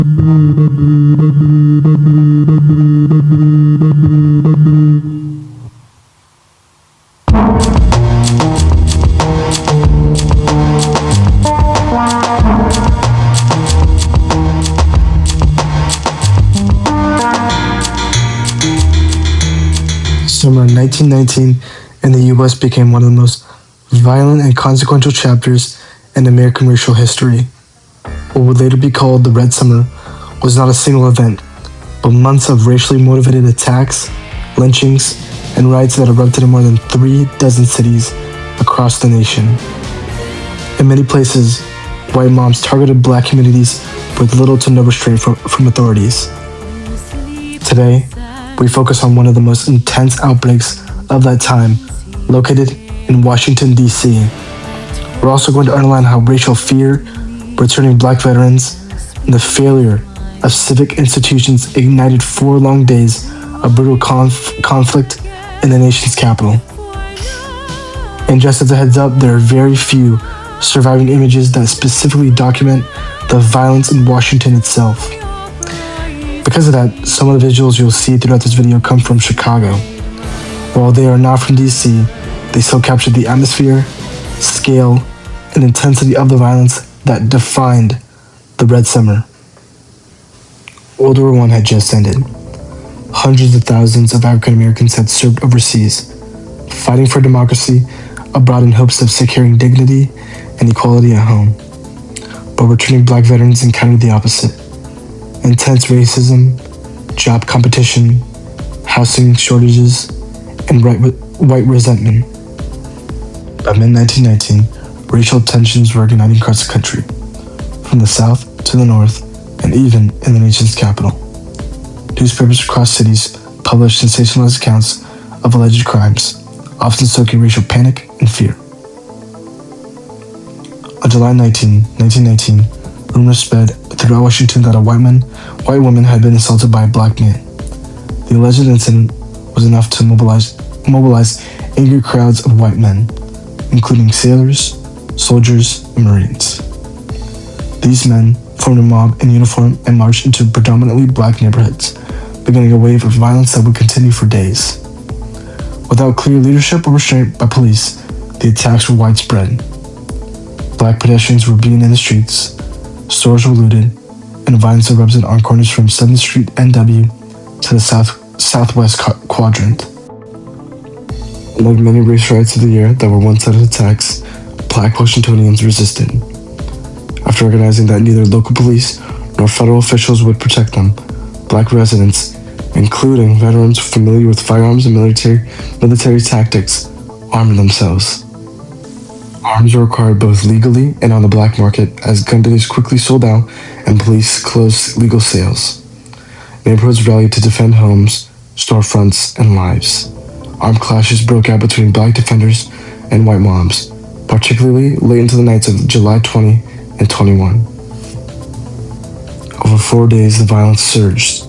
Summer 1919 in the U.S. became one of the most violent and consequential chapters in American racial history. What would later be called the Red Summer was not a single event, but months of racially motivated attacks, lynchings, and riots that erupted in more than 36 cities across the nation. In many places, white mobs targeted black communities with little to no restraint from authorities. Today, we focus on one of the most intense outbreaks of that time, located in Washington, D.C. We're also going to underline how racial fear, returning black veterans, and the failure of civic institutions ignited 4 long days of brutal conflict in the nation's capital. And just as a heads up, there are very few surviving images that specifically document the violence in Washington itself. Because of that, some of the visuals you'll see throughout this video come from Chicago. While they are not from DC, they still captured the atmosphere, scale, and intensity of the violence that defined the Red Summer. World War I had just ended. Hundreds of thousands of African Americans had served overseas, fighting for democracy abroad in hopes of securing dignity and equality at home. But returning black veterans encountered the opposite. Intense racism, job competition, housing shortages, and white resentment. By mid-1919, racial tensions were igniting across the country, from the south to the north, and even in the nation's capital. Newspapers across cities published sensationalized accounts of alleged crimes, often stoking racial panic and fear. On July 19, 1919, rumors spread throughout Washington that a white woman had been assaulted by a black man. The alleged incident was enough to mobilize angry crowds of white men, including sailors, soldiers, and Marines. These men formed a mob in uniform and marched into predominantly black neighborhoods, beginning a wave of violence that would continue for days. Without clear leadership or restraint by police, the attacks were widespread. Black pedestrians were beaten in the streets, stores were looted, and violence erupted on corners from 7th Street NW to the southwest quadrant. Like many race riots of the year that were one-sided attacks, black Washingtonians resisted. After recognizing that neither local police nor federal officials would protect them, black residents, including veterans familiar with firearms and military tactics, armed themselves. Arms were acquired both legally and on the black market, as gun dealers quickly sold out and police closed legal sales. Neighborhoods rallied to defend homes, storefronts, and lives. Armed clashes broke out between black defenders and white mobs, particularly late into the nights of July 20 and 21. Over 4 days, the violence surged.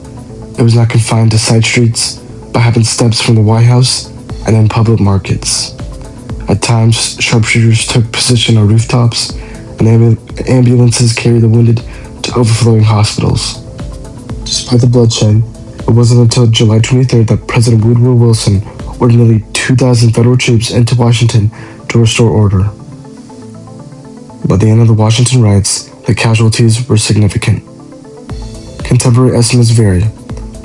It was not confined to side streets, but happened steps from the White House and in public markets. At times, sharpshooters took position on rooftops, and ambulances carried the wounded to overflowing hospitals. Despite the bloodshed, it wasn't until July 23rd that President Woodrow Wilson ordered nearly 2,000 federal troops into Washington to restore order. By the end of the Washington riots, the casualties were significant. Contemporary estimates vary,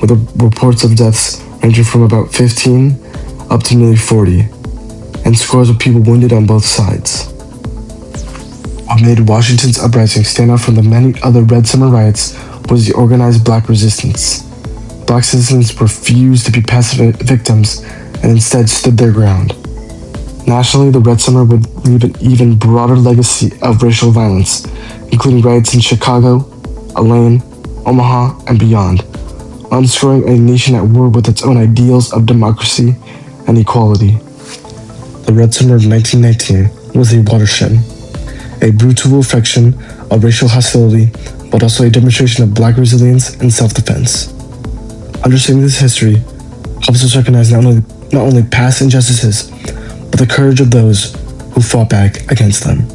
with reports of deaths ranging from about 15 up to nearly 40, and scores of people wounded on both sides. What made Washington's uprising stand out from the many other Red Summer riots was the organized black resistance. Black citizens refused to be passive victims and instead stood their ground. Nationally, the Red Summer would leave an even broader legacy of racial violence, including riots in Chicago, Elaine, Omaha, and beyond, underscoring a nation at war with its own ideals of democracy and equality. The Red Summer of 1919 was a watershed, a brutal reflection of racial hostility, but also a demonstration of black resilience and self-defense. Understanding this history helps us recognize not only past injustices, but the courage of those who fought back against them.